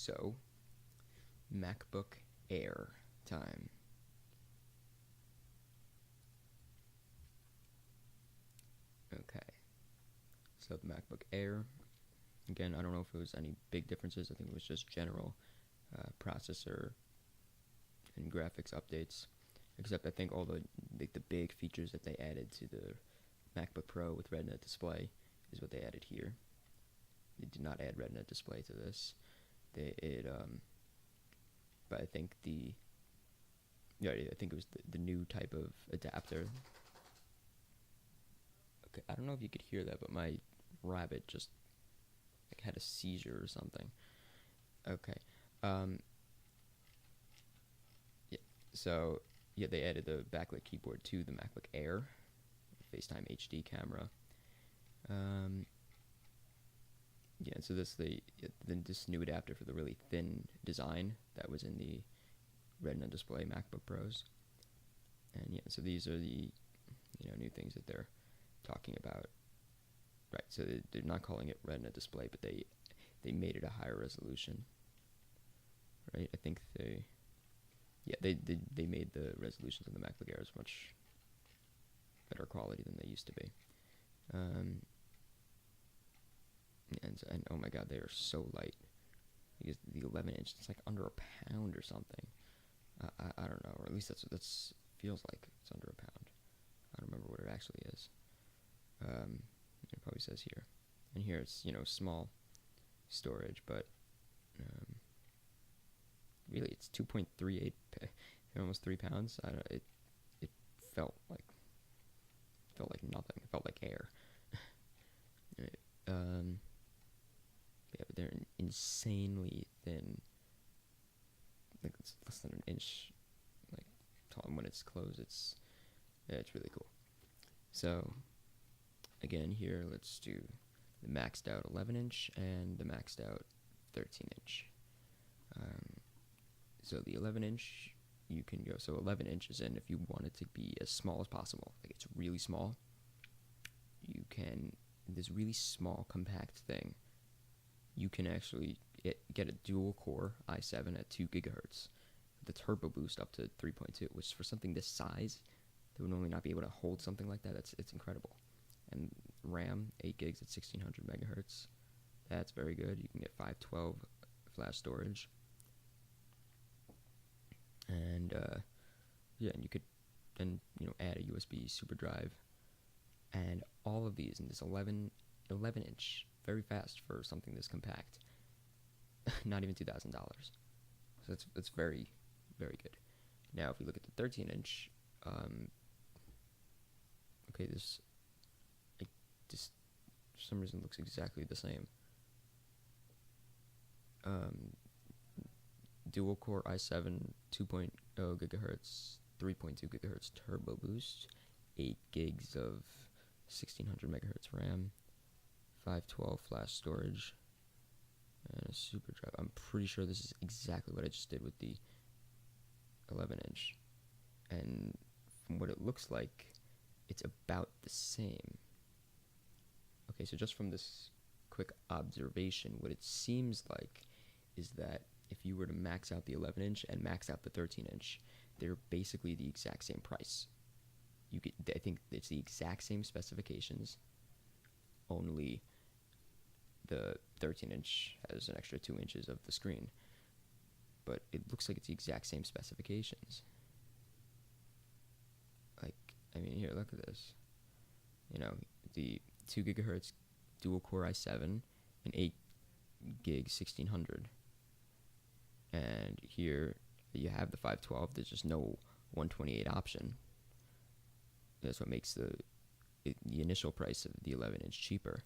So, MacBook Air time. Okay, so the MacBook Air, again, I don't know if it was any big differences. I think it was just general processor and graphics updates, except I think all the big features that they added to the MacBook Pro with Retina display is what they added here. They did not add Retina display to this. But I think I think it was the new type of adapter. Okay, I don't know if you could hear that, but my rabbit just had a seizure or something. Okay, um, yeah. So yeah, they added the backlit keyboard to the MacBook Air, FaceTime HD camera. Um, yeah, so this new adapter for the really thin design that was in the Retina display MacBook Pros, and yeah, so these are the new things that they're talking about, right? So they're not calling it Retina display, but they made it a higher resolution, right? I think they made the resolutions on the MacBook Airs much better quality than they used to be. And oh my god, they are so light. Because the 11-inch, it's like under a pound or something. I don't know, or at least that's feels like it's under a pound. I don't remember what it actually is. It probably says here, and here it's small storage, but really it's 2.38, almost 3 pounds. I don't. It felt like nothing. It felt like air. Yeah, but they're insanely thin. Like it's less than an inch, like tall. And when it's closed, it's really cool. So again, here let's do the maxed out 11-inch and the maxed out 13-inch. So the 11-inch, you can go. So 11 inches, and if you want it to be as small as possible, like it's really small, you can. This really small, compact thing, you can actually get a dual-core i7 at 2 gigahertz, with the turbo boost up to 3.2, which for something this size, they would normally not be able to hold something like that. It's incredible. And RAM, 8 gigs at 1600 megahertz. That's very good. You can get 512 flash storage. And and you could then add a USB super drive. And all of these in this 11-inch, very fast for something this compact. Not even $2,000. So that's very, very good. Now, if we look at the 13-inch, okay, this for some reason looks exactly the same. Dual core i7, 2.0 gigahertz, 3.2 gigahertz turbo boost, 8 gigs of 1600 megahertz RAM, 512 flash storage, and a super drive. I'm pretty sure this is exactly what I just did with the 11-inch. And from what it looks like, it's about the same. Okay, so just from this quick observation, what it seems like is that if you were to max out the 11-inch and max out the 13-inch, they're basically the exact same price. I think it's the exact same specifications, only the 13-inch has an extra 2 inches of the screen. But it looks like it's the exact same specifications. Here, look at this. The 2 gigahertz dual core i7 and 8 gig 1600. And here you have the 512. There's just no 128 option. That's what makes the initial price of the 11-inch cheaper.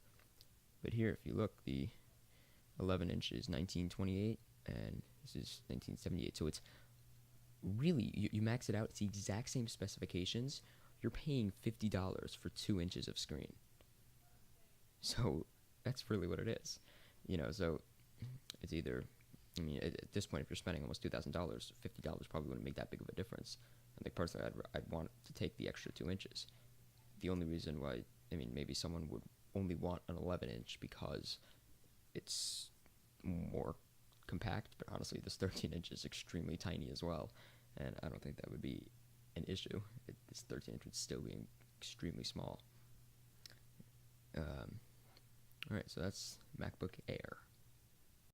But here, if you look, the 11-inch is 1928, and this is 1978. So it's really, you max it out, it's the exact same specifications. You're paying $50 for 2 inches of screen. So that's really what it is. So it's either, at this point, if you're spending almost $2,000, $50 probably wouldn't make that big of a difference. And personally, I'd want to take the extra 2 inches. The only reason why, maybe someone would only want an 11-inch because it's more compact, but honestly, this 13 inch is extremely tiny as well, and I don't think that would be an issue. This 13 inch would still be extremely small. All right, so that's MacBook Air.